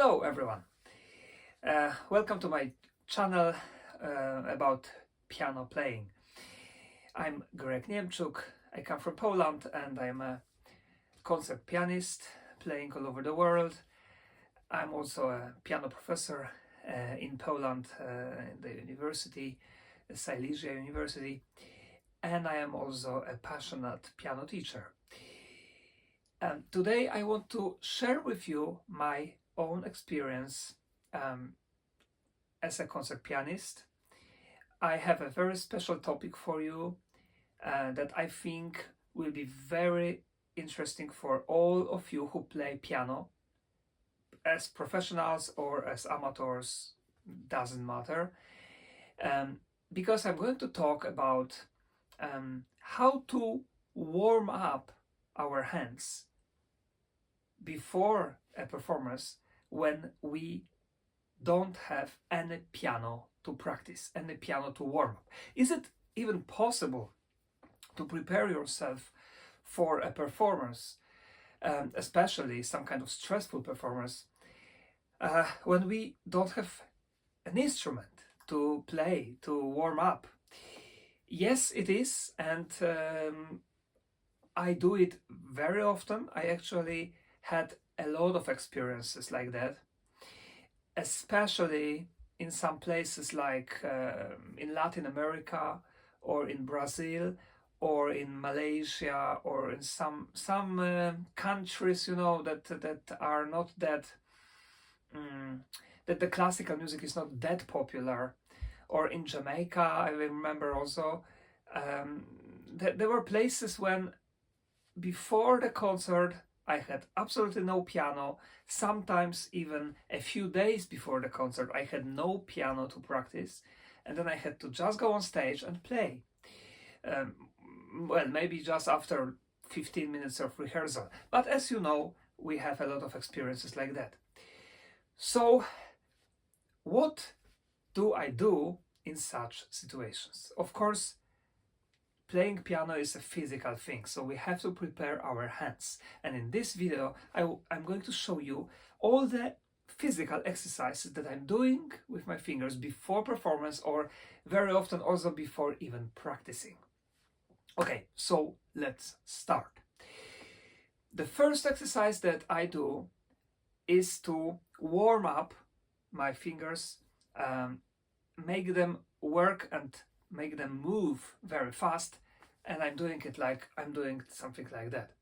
Hello everyone, welcome to my channel about piano playing. I'm Niemczuk, I come from Poland and I'm a concert pianist playing all over the world. I'm also a piano professor in Poland in the university, the Silesia University, and I am also a passionate piano teacher. Today I want to share with you my own experience as a concert pianist. I have a very special topic for you that I think will be very interesting for all of you who play piano, as professionals or as amateurs, doesn't matter, because I'm going to talk about how to warm up our hands before a performance when we don't have any piano to practice, any piano to warm up. Is it even possible to prepare yourself for a performance, especially some kind of stressful performance, when we don't have an instrument to play, to warm up? Yes, it is, and I do it very often. I actually had a lot of experiences like that, especially in some places like in Latin America or in Brazil or in Malaysia or in some countries, you know, that are not that that the classical music is not that popular, or in Jamaica. I remember also that there were places when before the concert I had absolutely no piano. Sometimes even a few days before the concert I had no piano to practice, and then I had to just go on stage and play. Well, maybe just after 15 minutes of rehearsal. But as you know, we have a lot of experiences like that. So what do I do in such situations? Of course, playing piano is a physical thing, so we have to prepare our hands. And in this video, I'm going to show you all the physical exercises that I'm doing with my fingers before performance, or very often also before even practicing. Okay, so let's start. The first exercise that I do is to warm up my fingers, make them work and make them move very fast, and I'm doing it like I'm doing something like that.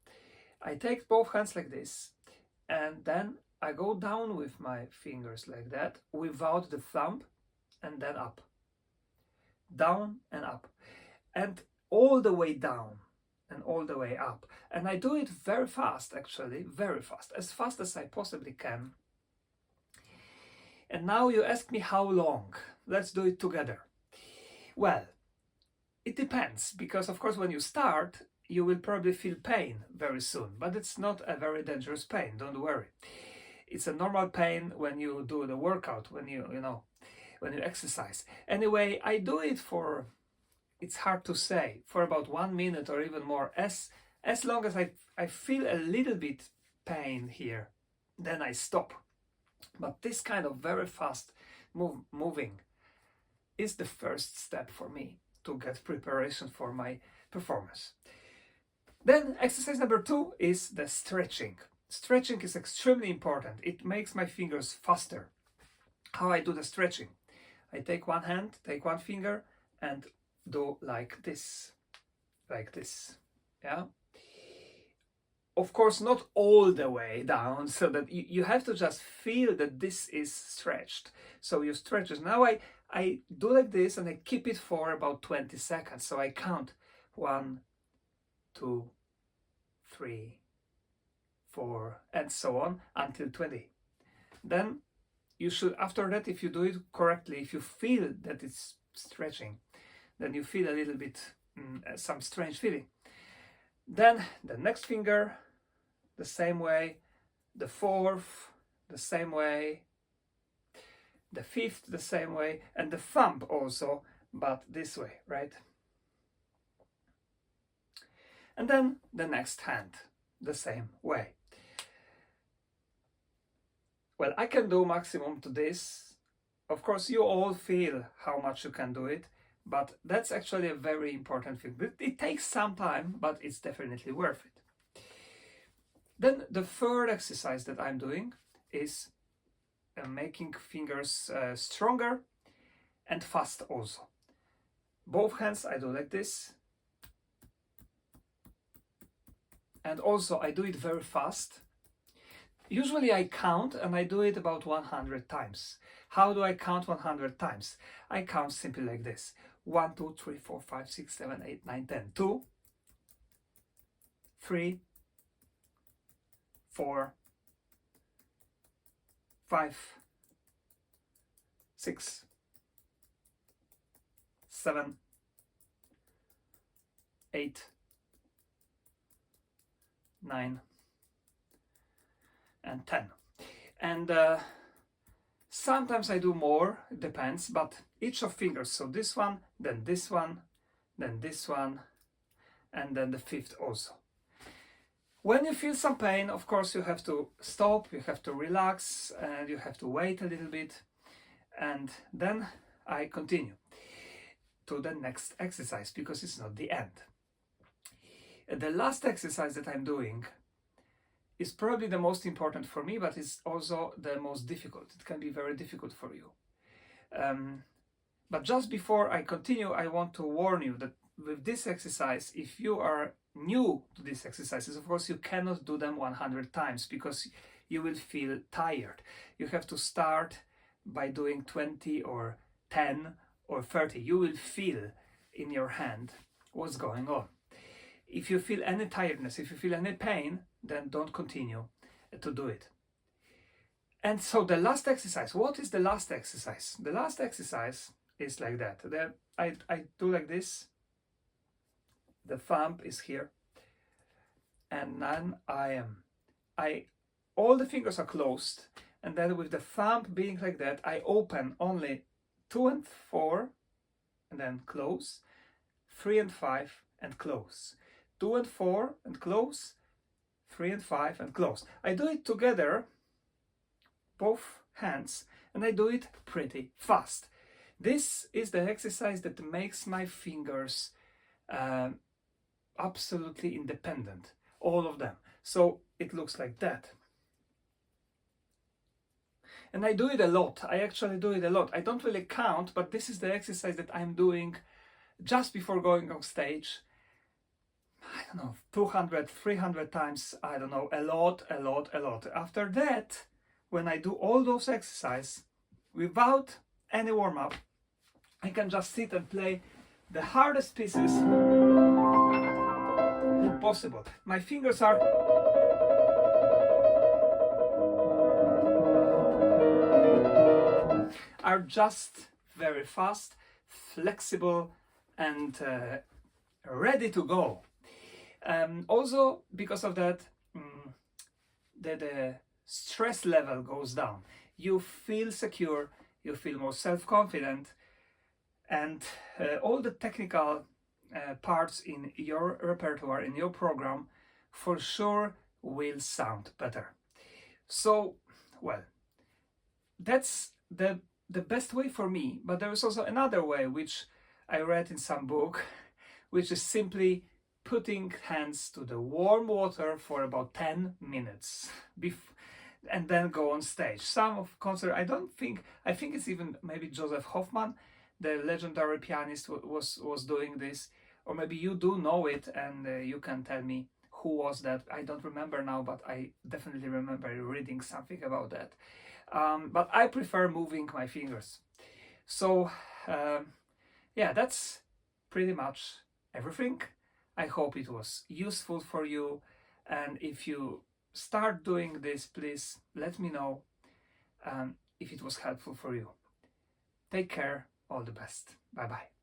I take both hands like this, and then I go down with my fingers like that without the thumb, and then up, down and up, and all the way down and all the way up. And I do it very fast, actually, very fast as I possibly can. And now you ask me how long. Let's do it together. Well, it depends, because of course when you start you will probably feel pain very soon, but it's not a very dangerous pain, don't worry. It's a normal pain when you do the workout, when you exercise. Anyway, I do it for, it's hard to say, for about 1 minute or even more, as long as I feel a little bit pain here, then I stop. But this kind of very fast moving is the first step for me to get preparation for my performance. Then exercise number 2 is the stretching. Stretching is extremely important. It makes my fingers faster. How I do the stretching? I take one hand, take one finger, and do like this, yeah? Of course, not all the way down, so that you have to just feel that this is stretched. So you stretch it. Now I do like this, and I keep it for about 20 seconds. So I count 1, 2, 3, 4, and so on until 20. Then you should, after that, if you do it correctly, if you feel that it's stretching, then you feel a little bit some strange feeling. Then the next finger, the same way, the fourth, the same way, the fifth, the same way, and the thumb also, but this way, right? And then the next hand, the same way. Well, I can do maximum to this. Of course, you all feel how much you can do it, but that's actually a very important thing. It takes some time, but it's definitely worth it. Then the third exercise that I'm doing is making fingers stronger and fast also. Both hands I do like this. And also I do it very fast. Usually I count and I do it about 100 times. How do I count 100 times? I count simply like this. 1, 2, 3, 4, 5, 6, 7, 8, 9, 10. 2, 3, 4, 5, 6, 7, 8, 9, and 10. And sometimes I do more, it depends, but each of fingers, so this one, then this one, then this one, and then the fifth also. When you feel some pain, of course, you have to stop, you have to relax, and you have to wait a little bit, and then I continue to the next exercise, because it's not the end. The last exercise that I'm doing is probably the most important for me, but it's also the most difficult. It can be very difficult for you. But just before I continue, I want to warn you that with this exercise, if you are new to these exercises, of course, you cannot do them 100 times because you will feel tired. You have to start by doing 20 or 10 or 30. You will feel in your hand what's going on. If you feel any tiredness, if you feel any pain, then don't continue to do it. And so the last exercise, what is the last exercise? The last exercise is like that. I do like this. The thumb is here. And then all the fingers are closed. And then with the thumb being like that, I open only 2 and 4 and then close, 3 and 5 and close. 2 and 4 and close, 3 and 5 and close. I do it together, both hands, and I do it pretty fast. This is the exercise that makes my fingers absolutely independent, all of them. So it looks like that. And I do it a lot. I actually do it a lot. I don't really count, but this is the exercise that I'm doing just before going on stage. I don't know, 200, 300 times, I don't know, a lot. After that, when I do all those exercises without any warm-up, I can just sit and play the hardest pieces possible. My fingers are just very fast, flexible, and ready to go. Also, because of that, the stress level goes down. You feel secure, you feel more self-confident, and all the technical parts in your repertoire, in your program, for sure will sound better. So, well, that's the best way for me, but there is also another way which I read in some book, which is simply putting hands to the warm water for about 10 minutes and then go on stage. Some of concert, I think it's even maybe Joseph Hoffman, the legendary pianist, was doing this, or maybe you do know it and you can tell me who was that. I don't remember now, but I definitely remember reading something about that. But I prefer moving my fingers. So yeah, that's pretty much everything. I hope it was useful for you, and if you start doing this, please let me know if it was helpful for you. Take care, all the best. Bye bye.